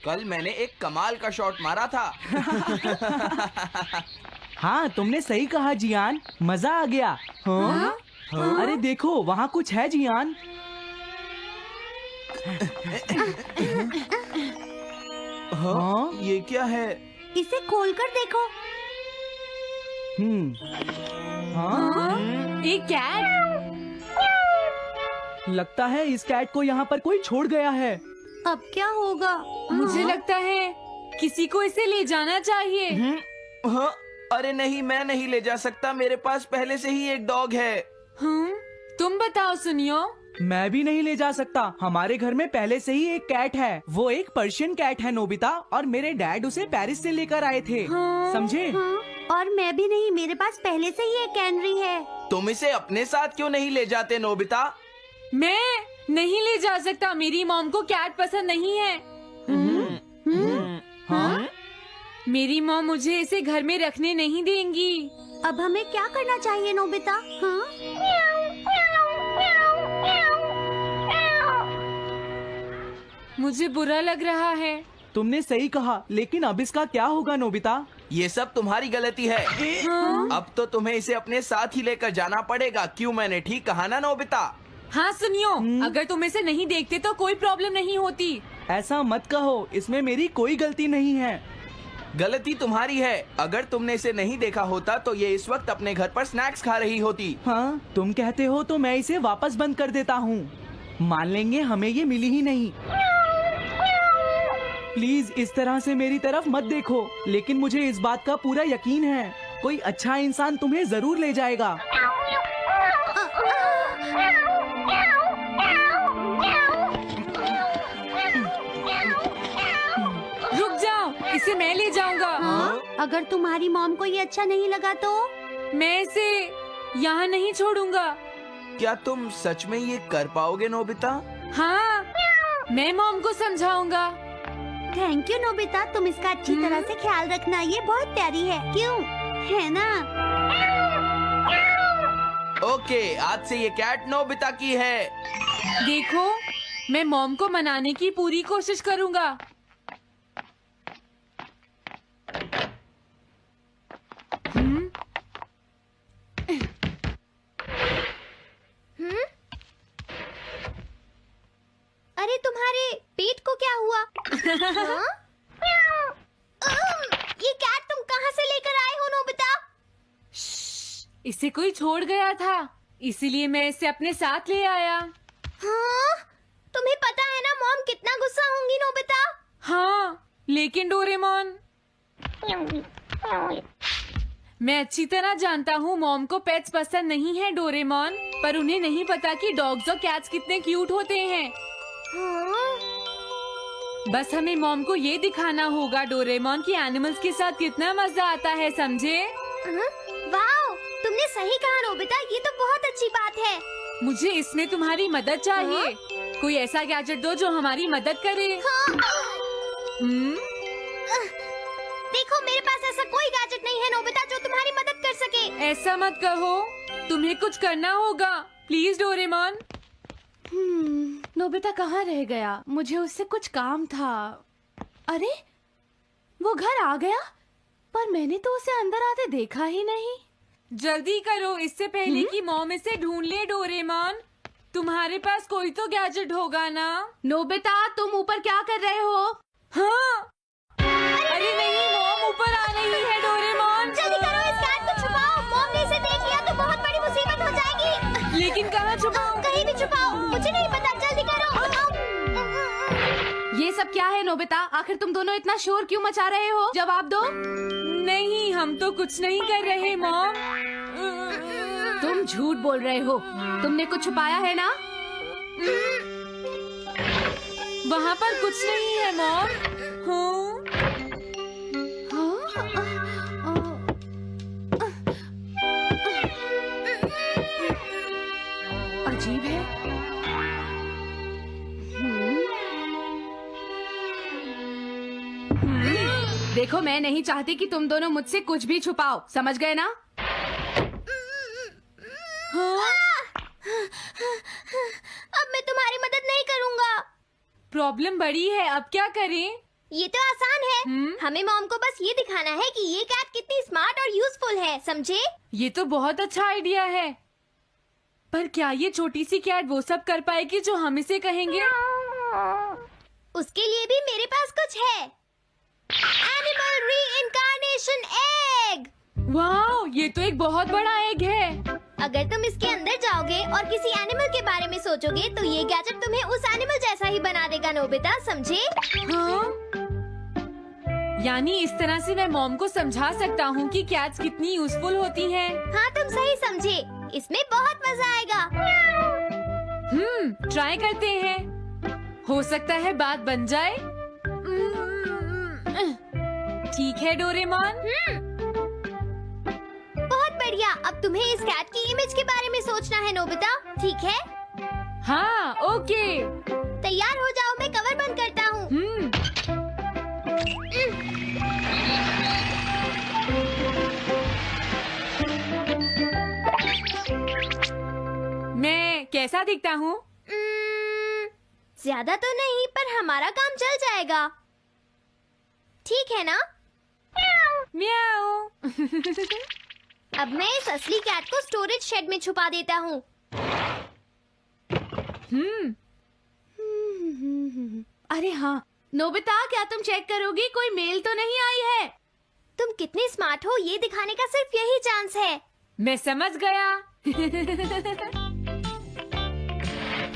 कल मैंने एक कमाल का शॉट मारा था। हाँ, तुमने सही कहा जियान, मजा आ गया। हाँ? हाँ? अरे देखो, वहाँ कुछ है जियान। हाँ? ये क्या है? इसे खोलकर देखो। हाँ? एक कैट। लगता है इस कैट को यहाँ पर कोई छोड़ गया है। अब क्या होगा? मुझे लगता है किसी को इसे ले जाना चाहिए। हाँ? अरे नहीं, मैं नहीं ले जा सकता, मेरे पास पहले से ही एक डॉग है। तुम बताओ सुनियो। मैं भी नहीं ले जा सकता, हमारे घर में पहले से ही एक कैट है। वो एक पर्शियन कैट है नोबिता, और मेरे डैड उसे पेरिस से लेकर आए थे। समझे? और मैं भी नहीं, मेरे पास पहले से ही एक कैनरी है। तुम इसे अपने साथ क्यों नहीं ले जाते नोबिता? मैं नहीं ले जा सकता, मेरी मॉम को कैट पसंद नहीं है। हाँ? मेरी मॉम मुझे इसे घर में रखने नहीं देंगी। अब हमें क्या करना चाहिए नोबिता? हाँ? मुझे बुरा लग रहा है। तुमने सही कहा, लेकिन अब इसका क्या होगा नोबिता? ये सब तुम्हारी गलती है। अब तो तुम्हें इसे अपने साथ ही लेकर जाना पड़ेगा। क्यों, मैंने ठीक कहा ना नोबिता? हाँ सुनियो, अगर तुम इसे नहीं देखते तो कोई प्रॉब्लम नहीं होती। ऐसा मत कहो, इसमें मेरी कोई गलती नहीं है। गलती तुम्हारी है। अगर तुमने इसे नहीं देखा होता तो ये इस वक्त अपने घर पर स्नैक्स खा रही होती। हाँ, तुम कहते हो तो मैं इसे वापस बंद कर देता हूँ। मान लेंगे हमें ये मिली ही नहीं। प्लीज इस तरह से मेरी तरफ मत देखो, लेकिन मुझे इस बात का पूरा यकीन है, कोई अच्छा इंसान तुम्हें जरूर ले जाएगा। रुक जाओ, इसे मैं ले जाऊंगा। अगर तुम्हारी मॉम को ये अच्छा नहीं लगा तो? मैं इसे यहाँ नहीं छोड़ूंगा। क्या तुम सच में ये कर पाओगे नोबिता? हाँ, मैं मॉम को समझाऊंगा। थैंक यू नोबिता, तुम इसका अच्छी तरह से ख्याल रखना, ये बहुत प्यारी है। क्यों, है ना? ओके, आज से ये कैट नोबिता की है। देखो, मैं मॉम को मनाने की पूरी कोशिश करूंगा। अरे तुम्हारे पेट को क्या हुआ? हाँ? ये कैट तुम कहाँ से लेकर आए हो नोबिता? इसे कोई छोड़ गया था, इसीलिए मैं इसे अपने साथ ले आया। हाँ? तुम्हें पता है ना मॉम कितना गुस्सा होंगी नोबिता? हाँ, लेकिन डोरेमोन, मैं अच्छी तरह जानता हूँ मॉम को पेट्स पसंद नहीं है डोरेमोन, पर उन्हें नहीं पता कि डॉग्स और कैट्स कितने क्यूट होते हैं। हाँ? बस हमें मॉम को ये दिखाना होगा डोरेमोन कि एनिमल्स के साथ कितना मजा आता है, समझे? वाओ, तुमने सही कहा नोबिता, ये तो बहुत अच्छी बात है। मुझे इसमें तुम्हारी मदद चाहिए। कोई ऐसा गैजेट दो जो हमारी मदद करे। देखो, मेरे पास ऐसा कोई गैजेट नहीं है नोबिता जो तुम्हारी मदद कर सके। ऐसा मत कहो, तुम्हें कुछ करना होगा, प्लीज डोरेमोन। नोबिता कहाँ रह गया? मुझे उससे कुछ काम था। अरे, वो घर आ गया, पर मैंने तो उसे अंदर आते देखा ही नहीं। जल्दी करो, इससे पहले कि मॉम इसे ढूंढ ले डोरेमोन। तुम्हारे पास कोई तो गैजेट होगा ना? नोबिता, तुम ऊपर क्या कर रहे हो? हाँ, अरे नहीं, मॉम ऊपर आ रही है डोरेमोन। जल्दी करो, इस कैट को छुपाओ। मॉम ने इसे देख लिया तो बहुत बड़ी मुसीबत हो जाएगी। लेकिन कहाँ छुपाऊं? कहीं भी छुपाओ, मुझे नहीं पता, जल्दी करो। ये सब क्या है नोबिता? आखिर तुम दोनों इतना शोर क्यों मचा रहे हो? जवाब दो। नहीं, हम तो कुछ नहीं कर रहे मॉम। तुम झूठ बोल रहे हो, तुमने कुछ छुपाया है ना? वहाँ पर कुछ नहीं है मॉम। अजीब है। देखो, मैं नहीं चाहती कि तुम दोनों मुझसे कुछ भी छुपाओ, समझ गए ना? अब मैं तुम्हारी मदद नहीं करूँगा। प्रॉब्लम बड़ी है, अब क्या करें? ये तो आसान है। हमें मॉम को बस ये दिखाना है कि ये कैट कितनी स्मार्ट और यूजफुल है, समझे? ये तो बहुत अच्छा आइडिया है, पर क्या ये छोटी सी कैट वो सब कर पाएगी जो हम इसे कहेंगे? उसके लिए भी मेरे पास कुछ है। Animal reincarnation egg. वाह, ये तो एक बहुत बड़ा एग है। अगर तुम इसके अंदर जाओगे और किसी एनिमल के बारे में सोचोगे तो ये गैजेट तुम्हें उस एनिमल जैसा ही बना देगा, नोबिता, समझे? हाँ? यानी इस तरह से मैं मॉम को समझा सकता हूँ कि कैट्स कितनी यूजफुल होती हैं। हाँ, तुम सही समझे। इसमें बहुत मजा आएगा। ट्राई करते हैं। हो सकता है बात बन जाए। ठीक है डोरेमोन। बहुत बढ़िया। अब तुम्हें इस कैट की इमेज के बारे में सोचना है, नोबिता, ठीक है? हाँ, ओके। तैयार हो जाओ, मैं कवर बंद करता हूँ। मैं कैसा दिखता हूँ? ज्यादा तो नहीं, पर हमारा काम चल जाएगा, ठीक है ना? म्याऊ। अब मैं इस असली कैट को स्टोरेज शेड में छुपा देता हूँ। अरे हाँ, नोबिता, क्या तुम चेक करोगी कोई मेल तो नहीं आई है? तुम कितने स्मार्ट हो ये दिखाने का सिर्फ यही चांस है। मैं समझ गया।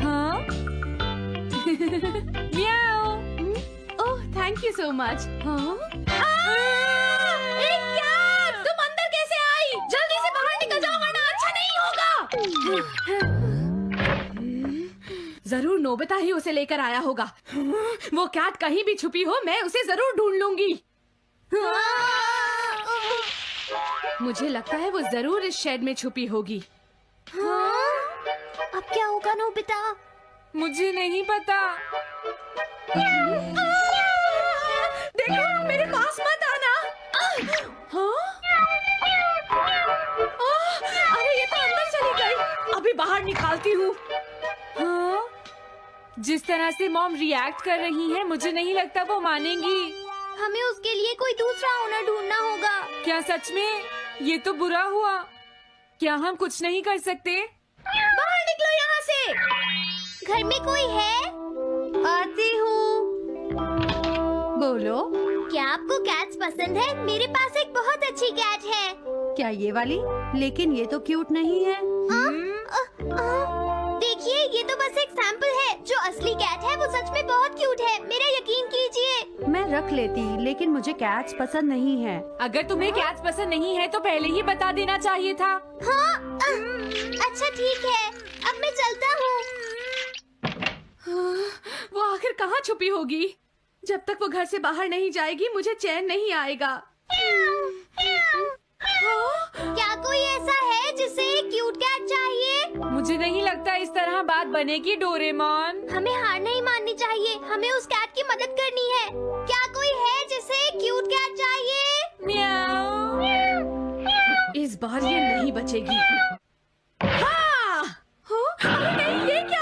हाँ? म्याऊ। ओह, थैंक यू सो मच। हाँ? तुम अंदर कैसे आई? जल्दी से बाहर निकल जाओ वरना अच्छा नहीं होगा। जरूर नोबिता ही उसे लेकर आया होगा। वो कैट कहीं भी छुपी हो, मैं उसे जरूर ढूंढ लूंगी। मुझे लगता है वो जरूर इस शेड में छुपी होगी। अब क्या होगा, नोबिता? मुझे नहीं पता। देखो, मेरे पास मत आना। हाँ? अरे ये तो अंदर चली गई। अभी बाहर निकालती हूँ। हाँ? जिस तरह से मॉम रिएक्ट कर रही है, मुझे नहीं लगता वो मानेंगी। हमें उसके लिए कोई दूसरा ओनर ढूंढना होगा। क्या सच में? ये तो बुरा हुआ। क्या हम कुछ नहीं कर सकते? बाहर निकलो यहाँ से। घर में कोई है? आती हूँ। बोलो। क्या आपको कैट्स पसंद है? मेरे पास एक बहुत अच्छी कैट है। क्या ये वाली? लेकिन ये तो क्यूट नहीं है। देखिए, ये तो बस एक सैंपल है। जो असली कैट है वो सच में बहुत क्यूट है, मेरा यकीन कीजिए। मैं रख लेती, लेकिन मुझे कैट्स पसंद नहीं है। अगर तुम्हें कैट्स पसंद नहीं है तो पहले ही बता देना चाहिए था। हाँ, अच्छा ठीक है, अब मैं चलता हूँ। वो आखिर कहाँ छुपी होगी? जब तक वो घर से बाहर नहीं जाएगी मुझे चैन नहीं आएगा। क्या कोई ऐसा है जिसे एक क्यूट कैट चाहिए? मुझे नहीं लगता इस तरह बात बनेगी डोरेमोन। हमें हार नहीं माननी चाहिए, हमें उस कैट की मदद करनी है। क्या कोई है जिसे एक क्यूट कैट चाहिए? म्याऊ। इस बार ये नहीं बचेगी। हाँ! अरे नहीं, ये क्या?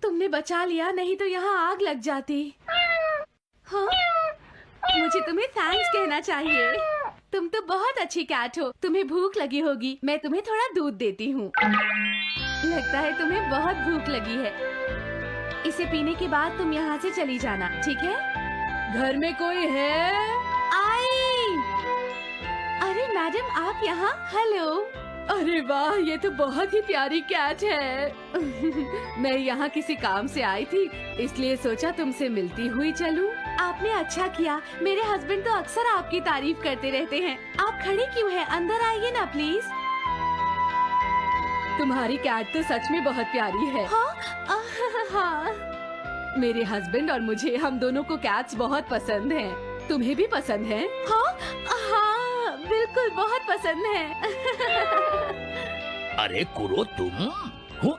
तुमने बचा लिया, नहीं तो यहाँ आग लग जाती। हाँ? मुझे तुम्हें थैंक्स कहना चाहिए। तुम तो बहुत अच्छी कैट हो। तुम्हें भूख लगी होगी, मैं तुम्हें थोड़ा दूध देती हूँ। लगता है तुम्हें बहुत भूख लगी है। इसे पीने के बाद तुम यहाँ से चली जाना, ठीक है? घर में कोई है? आई! अरे मैडम, आप यहाँ? हेलो। अरे वाह, ये तो बहुत ही प्यारी कैट है। मैं यहाँ किसी काम से आई थी, इसलिए सोचा तुमसे मिलती हुई चलूं। आपने अच्छा किया। मेरे हस्बैंड तो अक्सर आपकी तारीफ करते रहते हैं। आप खड़े क्यों हैं? अंदर आइए ना प्लीज। तुम्हारी कैट तो सच में बहुत प्यारी है। हाँ। मेरे हस्बैंड और मुझे, हम दोनों को कैट्स बहुत पसंद हैं। तुम्हें भी पसंद है? हाँ, बिल्कुल बहुत पसंद है। अरे कुरो, तुम हो?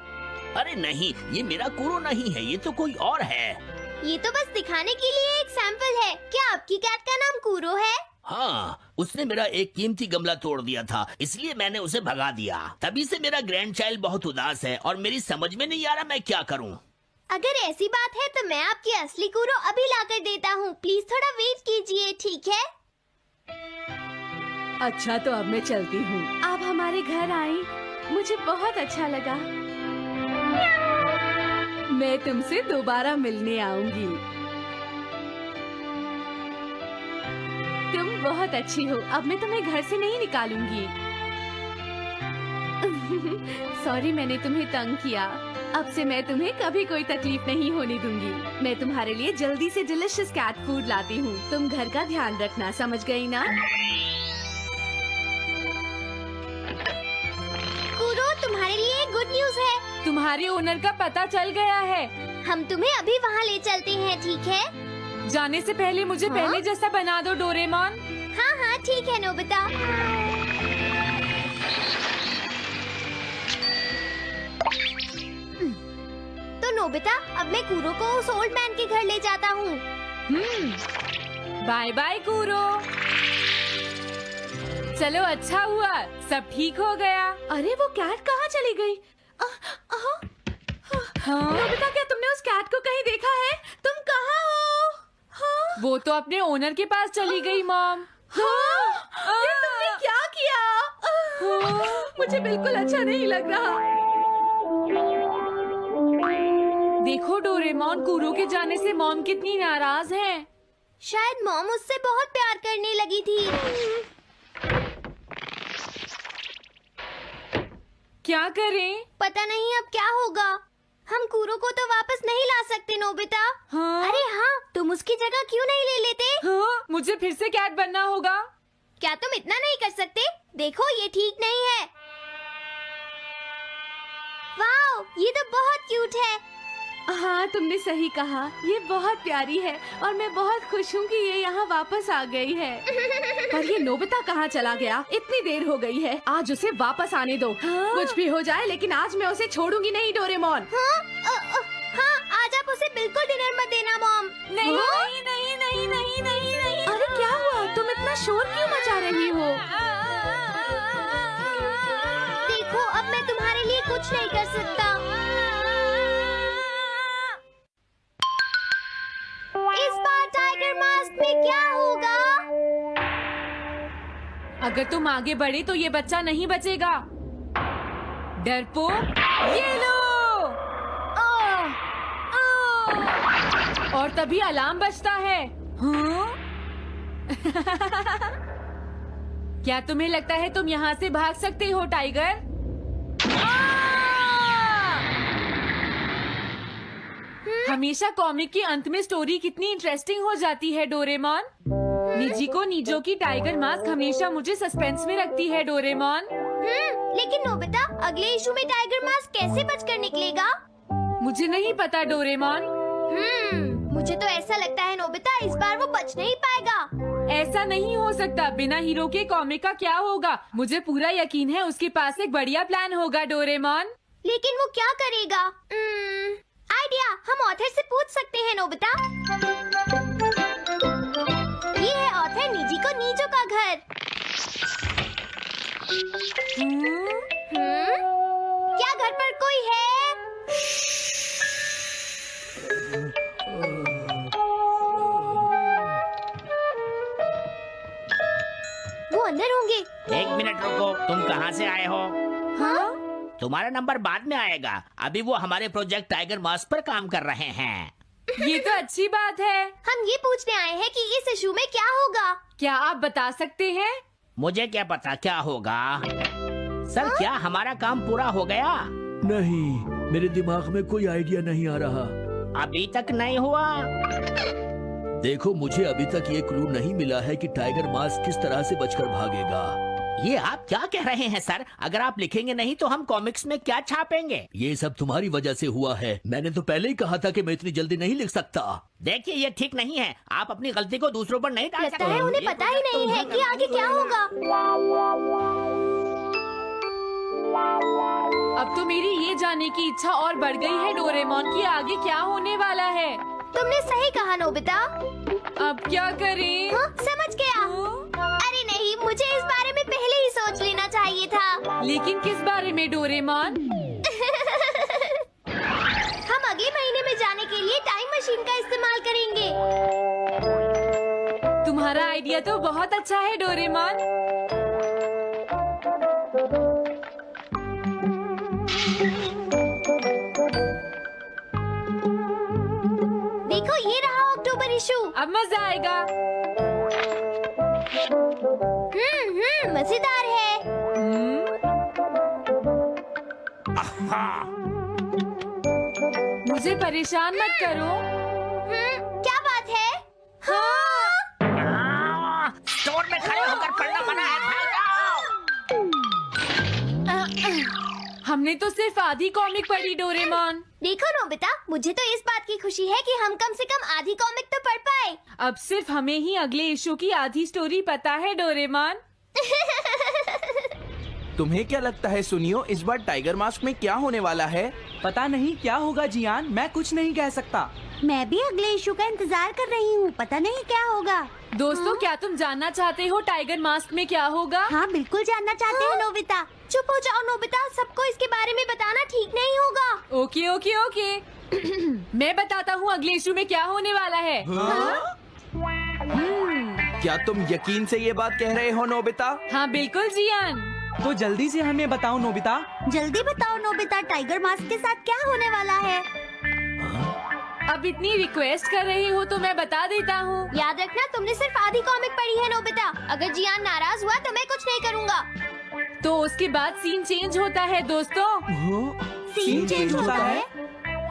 अरे नहीं, ये मेरा कुरो नहीं है, ये तो कोई और है। ये तो बस दिखाने के लिए एक सैंपल है। क्या आपकी कैट का नाम कूरो है? हाँ, उसने मेरा एक कीमती गमला तोड़ दिया था, इसलिए मैंने उसे भगा दिया। तभी से मेरा ग्रैंड चाइल्ड बहुत उदास है और मेरी समझ में नहीं आ रहा मैं क्या करूँ। अगर ऐसी बात है तो मैं आपकी असली कूरो अभी लाकर देता हूँ। प्लीज थोड़ा वेट कीजिए, ठीक है? अच्छा, तो अब मैं चलती हूँ। आप हमारे घर आई, मुझे बहुत अच्छा लगा। मैं तुमसे दोबारा मिलने आऊंगी। तुम बहुत अच्छी हो। अब मैं तुम्हें घर से नहीं निकालूंगी। सॉरी, मैंने तुम्हें तंग किया। अब से मैं तुम्हें कभी कोई तकलीफ नहीं होने दूंगी। मैं तुम्हारे लिए जल्दी से डिलिशियस कैट फूड लाती हूँ। तुम घर का ध्यान रखना, समझ गई ना? कूरो, तुम्हारे लिए गुड न्यूज है। तुम्हारे ओनर का पता चल गया है। हम तुम्हें अभी वहाँ ले चलते हैं, ठीक है? जाने से पहले मुझे हाँ? पहले जैसा बना दो डोरेमोन। हाँ हाँ ठीक है नोबिता। तो नोबिता, अब मैं कूरो को उस ओल्ड मैन के घर ले जाता हूँ। बाय बाय कूरो। चलो, अच्छा हुआ, सब ठीक हो गया। अरे वो कैट कहाँ चली गई? हाँ? नोबिता, क्या तुमने उस कैट को कहीं देखा है? तुम कहाँ हो? हाँ? वो तो अपने ओनर के पास चली गई मॉम। हाँ? ये तुमने क्या किया? मुझे बिल्कुल अच्छा नहीं लग रहा। देखो डोरेमोन, कूरो के जाने से मॉम कितनी नाराज हैं। शायद मॉम उससे बहुत प्यार करने लगी थी। क्या करें? पता नहीं अब क्या होगा। हम कूरो को तो वापस नहीं ला सकते नोबिता। हाँ? अरे हाँ, तुम उसकी जगह क्यों नहीं ले लेते? हाँ? मुझे फिर से कैट बनना होगा। क्या तुम इतना नहीं कर सकते? देखो, ये ठीक नहीं है। वाओ, ये तो बहुत क्यूट है। हाँ, तुमने सही कहा। ये बहुत प्यारी है और मैं बहुत खुश हूँ कि ये यहाँ वापस आ गई है। पर ये नोबिता कहाँ चला गया? इतनी देर हो गई है। आज उसे वापस आने दो। हाँ? कुछ भी हो जाए, लेकिन आज मैं उसे छोड़ूंगी नहीं, डोरेमोन। हाँ, आज आप उसे बिल्कुल डिनर मत देना मॉम। नहीं हाँ? नहीं नहीं नहीं नहीं नहीं नहीं। अरे क्या हुआ? तुम इतना शोर क्यों मचा रही हो? देखो, अब मैं तुम्हारे लिए कुछ नहीं कर सकता। इस बार टाइगर मास्क में क्या होगा? अगर तुम आगे बढ़े तो ये बच्चा नहीं बचेगा। डरपोक, ये लो। और तभी अलार्म बजता है। हाँ? क्या तुम्हें लगता है तुम यहाँ से भाग सकते हो टाइगर? हमेशा कॉमिक के अंत में स्टोरी कितनी इंटरेस्टिंग हो जाती है डोरेमोन। निजी को नीजो की टाइगर मास्क हमेशा मुझे सस्पेंस में रखती है डोरेमोन। लेकिन नोबिता, अगले इशू में टाइगर मास्क कैसे बचकर निकलेगा? मुझे नहीं पता डोरेमोन। मुझे तो ऐसा लगता है नोबिता, इस बार वो बच नहीं पाएगा। ऐसा नहीं हो सकता। बिना हीरो के कॉमिक का क्या होगा? मुझे पूरा यकीन है उसके पास एक बढ़िया प्लान होगा डोरेमोन। लेकिन वो क्या करेगा? आइडिया, हम ऑथर से पूछ सकते हैं नोबिता। ये है ऑथर निजी को नीजो का घर। क्या घर पर कोई है? वो अंदर होंगे। एक मिनट रुको, तुम कहाँ से आए हो? हाँ? तुम्हारा नंबर बाद में आएगा। अभी वो हमारे प्रोजेक्ट टाइगर मास्क पर काम कर रहे हैं। ये तो अच्छी बात है। हम ये पूछने आए हैं कि इस इशू में क्या होगा। क्या आप बता सकते हैं? मुझे क्या पता क्या होगा। सर, क्या हमारा काम पूरा हो गया? नहीं, मेरे दिमाग में कोई आइडिया नहीं आ रहा। अभी तक नहीं हुआ। देखो, मुझे अभी तक ये क्लू नहीं मिला है कि टाइगर मास्क किस तरह से बचकर भागेगा। ये आप क्या कह रहे हैं सर? अगर आप लिखेंगे नहीं तो हम कॉमिक्स में क्या छापेंगे? ये सब तुम्हारी वजह से हुआ है। मैंने तो पहले ही कहा था कि मैं इतनी जल्दी नहीं लिख सकता। देखिए, ये ठीक नहीं है। आप अपनी गलती को दूसरों पर नहीं डाल सकते। लगता है उन्हें पता ही नहीं है कि आगे क्या होगा। अब तो मेरी ये जानने की इच्छा और बढ़ गई है डोरेमोन कि आगे क्या होने वाला है। तुमने सही कहा नोबिता। अब क्या करें? हाँ, समझ गया। मुझे इस बारे में पहले ही सोच लेना चाहिए था। लेकिन किस बारे में डोरेमोन? हम अगले महीने में जाने के लिए टाइम मशीन का इस्तेमाल करेंगे। तुम्हारा आइडिया तो बहुत अच्छा है डोरेमोन। देखो ये रहा अक्टूबर इशू। अब मजा आएगा। मजेदार है। मुझे परेशान मत करो। क्या बात है? स्टोर में खड़े होकर पढ़ना मना है, भाग जाओ। हमने तो सिर्फ आधी कॉमिक पढ़ी डोरेमोन। देखो नोबिता, मुझे तो इस बात की खुशी है कि हम कम से कम आधी कॉमिक तो पढ़ पाए। अब सिर्फ हमें ही अगले इशू की आधी स्टोरी पता है डोरेमोन। तुम्हें क्या लगता है सुनियो, इस बार टाइगर मास्क में क्या होने वाला है? पता नहीं क्या होगा जियान, मैं कुछ नहीं कह सकता। मैं भी अगले इशू का इंतजार कर रही हूँ, पता नहीं क्या होगा। दोस्तों, क्या तुम जानना चाहते हो टाइगर मास्क में क्या होगा? हाँ बिल्कुल जानना चाहते हैं नोबिता। चुप हो जाओ नोबिता, सबको इसके बारे में बताना ठीक नहीं होगा। Okay okay okay. मैं बताता हूँ अगले इशू में क्या होने वाला है। क्या तुम यकीन से ये बात कह रहे हो नोबिता? हाँ बिल्कुल जियान। तो जल्दी से हमें बताओ नोबिता। जल्दी बताओ नोबिता, टाइगर मास्क के साथ क्या होने वाला है? अब इतनी रिक्वेस्ट कर रही हो तो मैं बता देता हूँ। याद रखना, तुमने सिर्फ आधी कॉमिक पढ़ी है नोबिता। अगर जियान नाराज हुआ तो मैं कुछ नहीं करूँगा। तो उसके बाद सीन चेंज होता है दोस्तों। सीन चेंज होता है?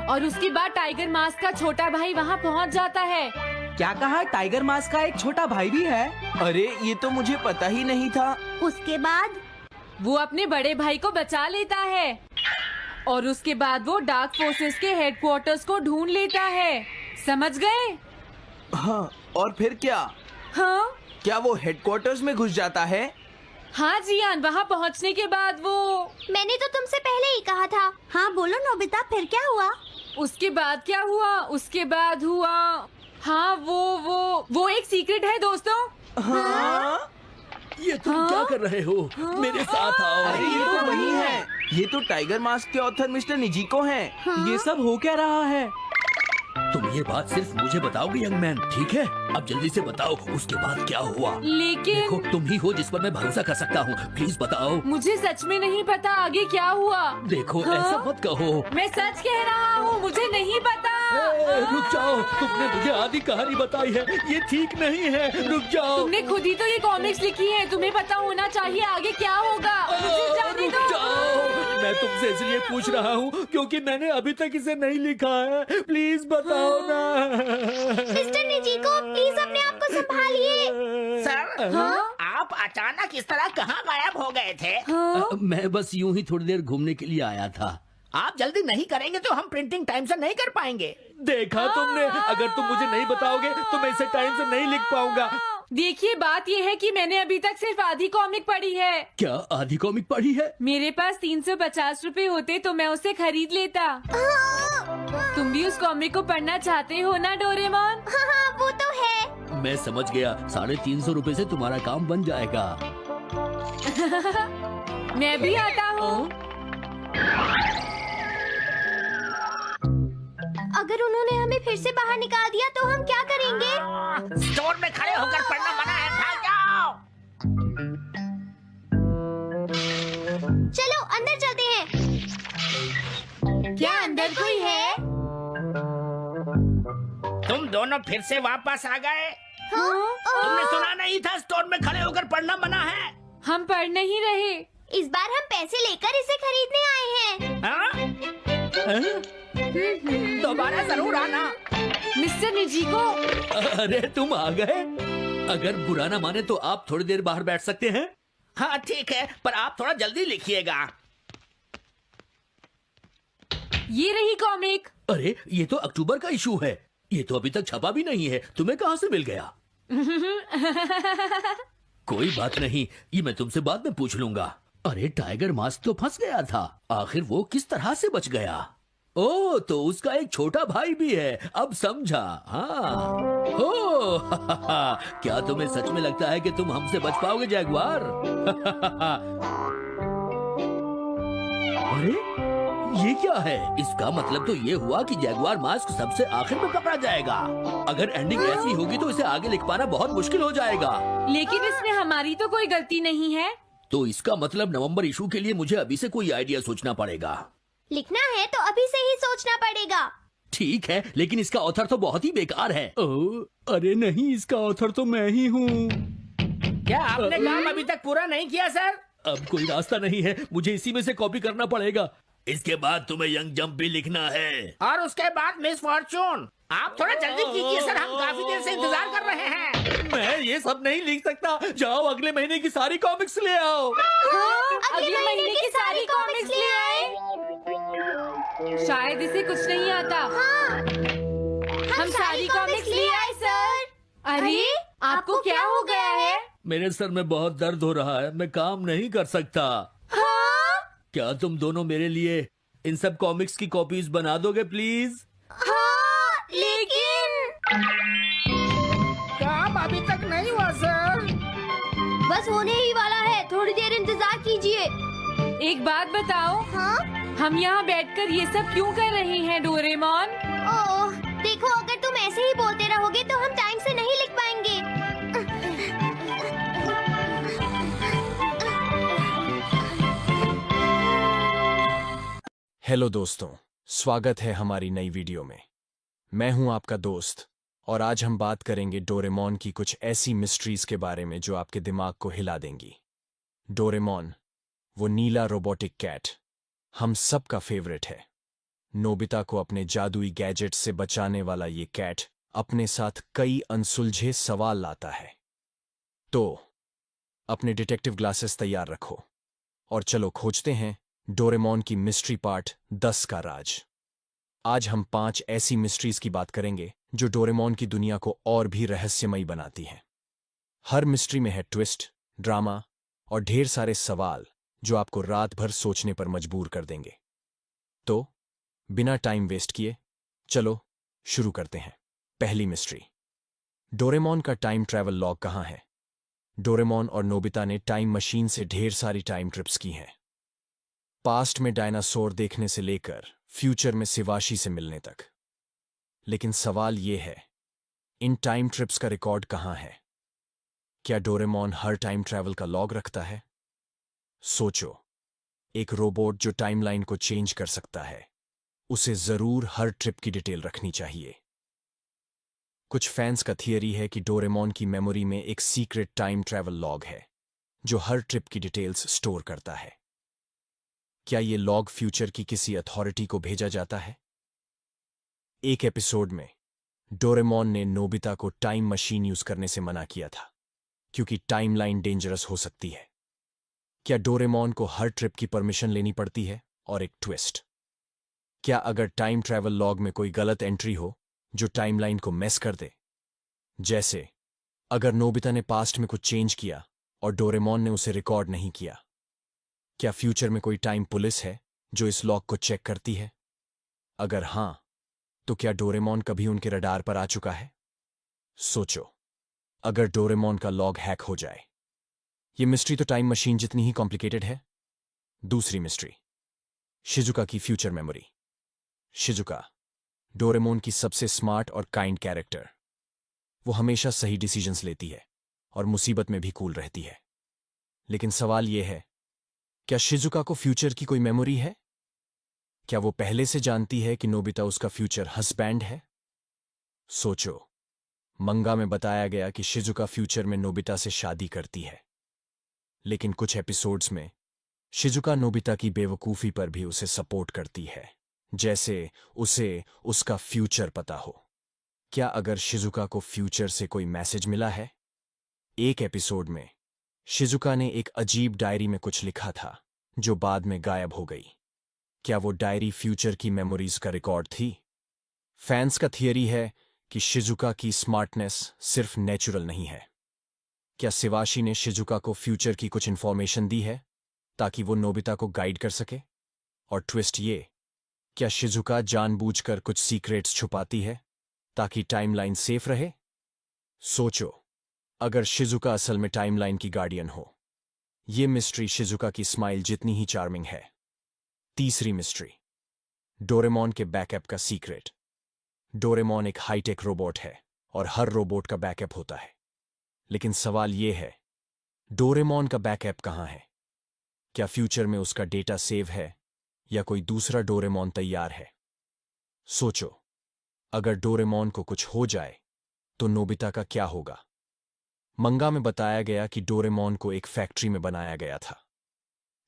और उसके बाद टाइगर मास्क का छोटा भाई वहाँ पहुँच जाता है। क्या कहा? टाइगर मास्क का एक छोटा भाई भी है? अरे ये तो मुझे पता ही नहीं था। उसके बाद वो अपने बड़े भाई को बचा लेता है और उसके बाद वो डार्क फोर्सेस के हेडक्वार्टर्स को ढूंढ लेता है। समझ गए? हाँ, और फिर क्या? हाँ क्या वो हेडक्वार्टर्स में घुस जाता है? हाँ जियान, वहाँ पहुँचने के बाद वो मैंने तो तुमसे पहले ही कहा था। हाँ बोलो नोबिता, फिर क्या हुआ? उसके बाद क्या हुआ? उसके बाद हुआ, हाँ वो एक सीक्रेट है दोस्तों। हाँ? ये तुम क्या कर रहे हो? मेरे साथ आओ। अरे ये तो वही है। ये तो टाइगर मास्क के ऑथर मिस्टर निजिको हैं। ये सब हो क्या रहा है? तुम ये बात सिर्फ मुझे बताओगे यंग मैन, ठीक है? अब जल्दी से बताओ उसके बाद क्या हुआ। लेकिन देखो, तुम ही हो जिस पर मैं भरोसा कर सकता हूँ, प्लीज बताओ। मुझे सच में नहीं पता आगे क्या हुआ। देखो हाँ? ऐसा मत कहो। मैं सच कह रहा हूँ, मुझे नहीं पता। रुक जाओ, तुमने मुझे आधी कहानी बताई है, ये ठीक नहीं है। रुक जाओ। तुमने खुद ही तो ये कॉमिक्स लिखी है, तुम्हें पता होना चाहिए आगे क्या होगा। मुझे जाने रुक दो। जाओ, मैं तुमसे इसलिए पूछ रहा हूँ क्योंकि मैंने अभी तक इसे नहीं लिखा है। प्लीज बताओ ना। मिस्टर निजिको, प्लीज अपने आप को संभालिए। सर, आप अचानक इस तरह कहाँ गायब हो गए थे? मैं बस यूं ही थोड़ी देर घूमने के लिए आया था। आप जल्दी नहीं करेंगे तो हम प्रिंटिंग टाइम से नहीं कर पाएंगे। देखा तुमने, अगर तुम मुझे नहीं बताओगे तो मैं इसे टाइम से नहीं लिख पाऊंगा। देखिए, बात ये है कि मैंने अभी तक सिर्फ आधी कॉमिक पढ़ी है। क्या आधी कॉमिक पढ़ी है? मेरे पास 350 रुपए होते तो मैं उसे खरीद लेता। तुम भी उस कॉमिक को पढ़ना चाहते हो ना डोरेमोन? हाँ वो तो है। मैं समझ गया, 350 रुपए से तुम्हारा काम बन जाएगा। मैं भी आता हूँ। अगर उन्होंने हमें फिर से बाहर निकाल दिया तो हम क्या करेंगे? स्टोर में खड़े होकर पढ़ना मना है, भाग जाओ। चलो अंदर चलते हैं। क्या अंदर कोई है? तुम दोनों फिर से वापस आ गए। हाँ? तुमने सुना नहीं था स्टोर में खड़े होकर पढ़ना मना है? हम पढ़ नहीं रहे। इस बार हम पैसे लेकर इसे खरीदने आए हैं। हाँ? दोबारा जरूर आना। मिस्टर निजिको, अरे तुम आ गए। अगर बुरा ना माने तो आप थोड़ी देर बाहर बैठ सकते हैं। हाँ ठीक है, पर आप थोड़ा जल्दी लिखिएगा। ये रही कॉमिक। अरे ये तो अक्टूबर का इशू है, ये तो अभी तक छपा भी नहीं है। तुम्हें कहाँ से मिल गया? कोई बात नहीं, ये मैं तुमसे बाद में पूछ लूंगा। अरे टाइगर मास्क तो फंस गया था, आखिर वो किस तरह से बच गया? ओ, तो उसका एक छोटा भाई भी है, अब समझा। हाँ। ओ, क्या तुम्हें सच में लगता है कि तुम हमसे बच पाओगे जैगुआर? अरे, ये क्या है? इसका मतलब तो ये हुआ कि जैगुआर मास्क सबसे आखिर में पकड़ा जाएगा। अगर एंडिंग ऐसी होगी तो इसे आगे लिख पाना बहुत मुश्किल हो जाएगा। लेकिन इसमें हमारी तो कोई गलती नहीं है। तो इसका मतलब नवंबर इशू के लिए मुझे अभी से कोई आइडिया सोचना पड़ेगा। लिखना है तो अभी से ही सोचना पड़ेगा। ठीक है, लेकिन इसका ऑथर तो बहुत ही बेकार है। अरे नहीं, इसका ऑथर तो मैं ही हूँ। क्या आपने काम अभी तक पूरा नहीं किया सर? अब कोई रास्ता नहीं है, मुझे इसी में से कॉपी करना पड़ेगा। इसके बाद तुम्हें यंग जंप भी लिखना है। और उसके बाद मिस फॉर्चून। आप थोड़ा जल्दी कीजिए सर, हम काफी देर से इंतजार कर रहे हैं। मैं ये सब नहीं लिख सकता। जाओ अगले महीने की सारी कॉमिक्स ले आओ। अगले महीने की सारी कॉमिक्स ले आए। शायद इसे कुछ नहीं आता। हम सारी कॉमिक्स ले आए सर। अरे आपको क्या हो गया है? मेरे सर में बहुत दर्द हो रहा है, मैं काम नहीं कर सकता। क्या तुम दोनों मेरे लिए इन सब कॉमिक्स की कॉपीज बना दोगे प्लीज? लेकिन काम अभी तक नहीं हुआ सर। बस होने ही वाला है, थोड़ी देर इंतजार कीजिए। एक बात बताओ, हाँ? हम यहाँ बैठकर ये सब क्यों कर रहे हैं डोरेमोन? ओह, देखो अगर तुम ऐसे ही बोलते रहोगे तो हम टाइम से नहीं लिख पाएंगे। हेलो दोस्तों, स्वागत है हमारी नई वीडियो में। मैं हूं आपका दोस्त और आज हम बात करेंगे डोरेमोन की कुछ ऐसी मिस्ट्रीज के बारे में जो आपके दिमाग को हिला देंगी। डोरेमोन, वो नीला रोबोटिक कैट, हम सब का फेवरेट है। नोबिता को अपने जादुई गैजेट से बचाने वाला ये कैट अपने साथ कई अनसुलझे सवाल लाता है। तो अपने डिटेक्टिव ग्लासेस तैयार रखो और चलो खोजते हैं डोरेमोन की मिस्ट्री पार्ट 10 का राज। आज हम 5 ऐसी मिस्ट्रीज की बात करेंगे जो डोरेमोन की दुनिया को और भी रहस्यमयी बनाती हैं। हर मिस्ट्री में है ट्विस्ट, ड्रामा और ढेर सारे सवाल जो आपको रात भर सोचने पर मजबूर कर देंगे। तो बिना टाइम वेस्ट किए चलो शुरू करते हैं। पहली मिस्ट्री, डोरेमोन का टाइम ट्रैवल लॉग कहाँ है? डोरेमोन और नोबिता ने टाइम मशीन से ढेर सारी टाइम ट्रिप्स की हैं। पास्ट में डायनासोर देखने से लेकर फ्यूचर में शिवाशी से मिलने तक। लेकिन सवाल यह है, इन टाइम ट्रिप्स का रिकॉर्ड कहाँ है? क्या डोरेमोन हर टाइम ट्रैवल का लॉग रखता है? सोचो, एक रोबोट जो टाइमलाइन को चेंज कर सकता है, उसे जरूर हर ट्रिप की डिटेल रखनी चाहिए। कुछ फैंस का थियरी है कि डोरेमोन की मेमोरी में एक सीक्रेट टाइम ट्रैवल लॉग है जो हर ट्रिप की डिटेल्स स्टोर करता है। क्या ये लॉग फ्यूचर की किसी अथॉरिटी को भेजा जाता है? एक एपिसोड में डोरेमोन ने नोबिता को टाइम मशीन यूज करने से मना किया था क्योंकि टाइमलाइन डेंजरस हो सकती है। क्या डोरेमोन को हर ट्रिप की परमिशन लेनी पड़ती है? और एक ट्विस्ट, क्या अगर टाइम ट्रैवल लॉग में कोई गलत एंट्री हो जो टाइमलाइन को मेस कर दे? जैसे अगर नोबिता ने पास्ट में कुछ चेंज किया और डोरेमोन ने उसे रिकॉर्ड नहीं किया। क्या फ्यूचर में कोई टाइम पुलिस है जो इस लॉग को चेक करती है? अगर हां, तो क्या डोरेमोन कभी उनके रडार पर आ चुका है? सोचो, अगर डोरेमोन का लॉग हैक हो जाए। ये मिस्ट्री तो टाइम मशीन जितनी ही कॉम्प्लिकेटेड है। दूसरी मिस्ट्री, शिजुका की फ्यूचर मेमोरी। शिजुका, डोरेमोन की सबसे स्मार्ट और काइंड कैरेक्टर। वो हमेशा सही डिसीजंस लेती है और मुसीबत में भी कूल रहती है। लेकिन सवाल यह है, क्या शिजुका को फ्यूचर की कोई मेमोरी है? क्या वो पहले से जानती है कि नोबिता उसका फ्यूचर हस्बैंड है? सोचो, मंगा में बताया गया कि शिजुका फ्यूचर में नोबिता से शादी करती है, लेकिन कुछ एपिसोड्स में शिजुका नोबिता की बेवकूफी पर भी उसे सपोर्ट करती है, जैसे उसे उसका फ्यूचर पता हो। क्या अगर शिजुका को फ्यूचर से कोई मैसेज मिला है? एक एपिसोड में शिजुका ने एक अजीब डायरी में कुछ लिखा था जो बाद में गायब हो गई। क्या वो डायरी फ्यूचर की मेमोरीज का रिकॉर्ड थी? फैंस का थियरी है कि शिजुका की स्मार्टनेस सिर्फ नेचुरल नहीं है। क्या शिवाशी ने शिजुका को फ्यूचर की कुछ इंफॉर्मेशन दी है ताकि वो नोबिता को गाइड कर सके? और ट्विस्ट ये क्या शिजुका जानबूझकर कुछ सीक्रेट्स छुपाती है ताकि टाइमलाइन सेफ रहे? सोचो, अगर शिजुका असल में टाइमलाइन की गार्डियन हो। ये मिस्ट्री शिजुका की स्माइल जितनी ही चार्मिंग है। तीसरी मिस्ट्री, डोरेमोन के बैकअप का सीक्रेट। डोरेमोन एक हाईटेक रोबोट है और हर रोबोट का बैकअप होता है, लेकिन सवाल यह है, डोरेमोन का बैकअप कहां है? क्या फ्यूचर में उसका डेटा सेव है या कोई दूसरा डोरेमोन तैयार है? सोचो, अगर डोरेमोन को कुछ हो जाए तो नोबिता का क्या होगा? मंगा में बताया गया कि डोरेमोन को एक फैक्ट्री में बनाया गया था।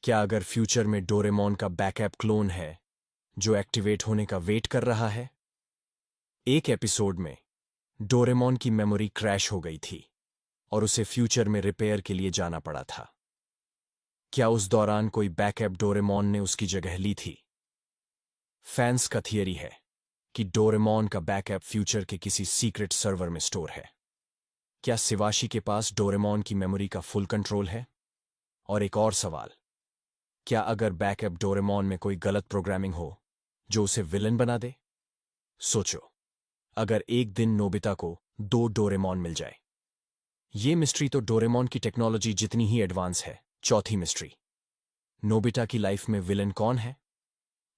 क्या अगर फ्यूचर में डोरेमोन का बैकअप क्लोन है जो एक्टिवेट होने का वेट कर रहा है? एक एपिसोड में डोरेमोन की मेमोरी क्रैश हो गई थी और उसे फ्यूचर में रिपेयर के लिए जाना पड़ा था। क्या उस दौरान कोई बैकअप डोरेमोन ने उसकी जगह ली थी? फैंस का थियरी है कि डोरेमोन का बैकअप फ्यूचर के किसी सीक्रेट सर्वर में स्टोर है। क्या शिवाशी के पास डोरेमोन की मेमोरी का फुल कंट्रोल है? और एक और सवाल, क्या अगर बैकअप डोरेमोन में कोई गलत प्रोग्रामिंग हो जो उसे विलन बना दे? सोचो, अगर एक दिन नोबिता को 2 डोरेमोन मिल जाए। ये मिस्ट्री तो डोरेमोन की टेक्नोलॉजी जितनी ही एडवांस है। चौथी मिस्ट्री, नोबिता की लाइफ में विलन कौन है?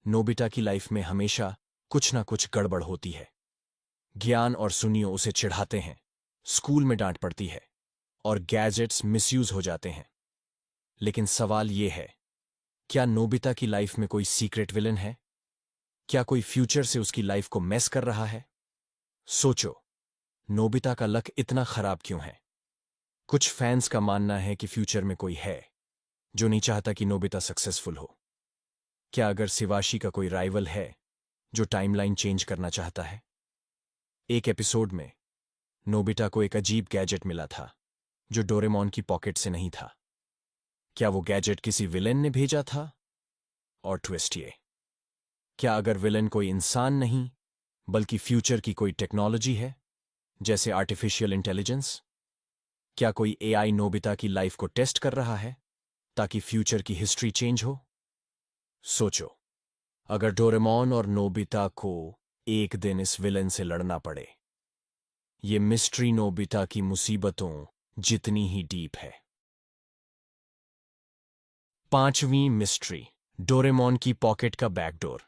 नोबिता की लाइफ में हमेशा कुछ ना कुछ गड़बड़ होती है। ज्ञान और सुनियो उसे चिढ़ाते हैं, स्कूल में डांट पड़ती है और गैजेट्स मिसयूज हो जाते हैं। लेकिन सवाल यह है, क्या नोबिता की लाइफ में कोई सीक्रेट विलन है? क्या कोई फ्यूचर से उसकी लाइफ को मेस कर रहा है? सोचो, नोबिता का लक इतना खराब क्यों है? कुछ फैंस का मानना है कि फ्यूचर में कोई है जो नहीं चाहता कि नोबिता सक्सेसफुल हो। क्या अगर शिवाशी का कोई राइवल है जो टाइमलाइन चेंज करना चाहता है? एक एपिसोड में नोबिता को एक अजीब गैजेट मिला था जो डोरेमोन की पॉकेट से नहीं था। क्या वो गैजेट किसी विलेन ने भेजा था? और ट्विस्ट ये, क्या अगर विलेन कोई इंसान नहीं बल्कि फ्यूचर की कोई टेक्नोलॉजी है, जैसे आर्टिफिशियल इंटेलिजेंस? क्या कोई एआई नोबिता की लाइफ को टेस्ट कर रहा है ताकि फ्यूचर की हिस्ट्री चेंज हो? सोचो, अगर डोरेमोन और नोबिता को एक दिन इस विलेन से लड़ना पड़े। ये मिस्ट्री नोबिता की मुसीबतों जितनी ही डीप है। पांचवीं मिस्ट्री, डोरेमोन की पॉकेट का बैकडोर।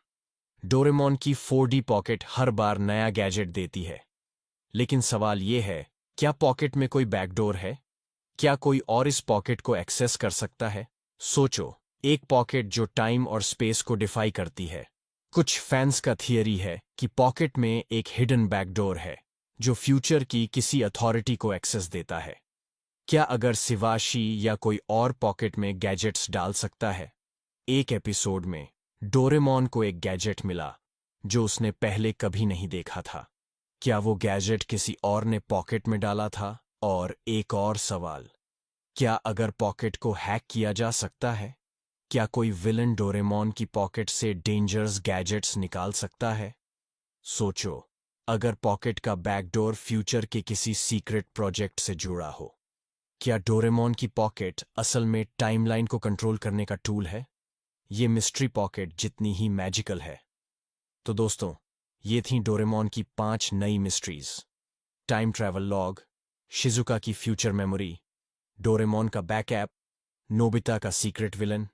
डोरेमोन की 4D पॉकेट हर बार नया गैजेट देती है, लेकिन सवाल यह है, क्या पॉकेट में कोई बैकडोर है? क्या कोई और इस पॉकेट को एक्सेस कर सकता है? सोचो, एक पॉकेट जो टाइम और स्पेस को डिफाई करती है। कुछ फैंस का थियरी है कि पॉकेट में एक हिडन बैकडोर है जो फ्यूचर की किसी अथॉरिटी को एक्सेस देता है। क्या अगर शिवाशी या कोई और पॉकेट में गैजेट्स डाल सकता है? एक एपिसोड में डोरेमोन को एक गैजेट मिला जो उसने पहले कभी नहीं देखा था। क्या वो गैजेट किसी और ने पॉकेट में डाला था? और एक और सवाल, क्या अगर पॉकेट को हैक किया जा सकता है? क्या कोई विलन डोरेमोन की पॉकेट से डेंजरस गैजेट्स निकाल सकता है? सोचो, अगर पॉकेट का बैकडोर फ्यूचर के किसी सीक्रेट प्रोजेक्ट से जुड़ा हो। क्या डोरेमोन की पॉकेट असल में टाइमलाइन को कंट्रोल करने का टूल है? ये मिस्ट्री पॉकेट जितनी ही मैजिकल है। तो दोस्तों, ये थी डोरेमोन की 5 नई mysteries. Time travel log, Shizuka की फ्यूचर मेमोरी, डोरेमोन का बैकअप, नोबिता का सीक्रेट विलन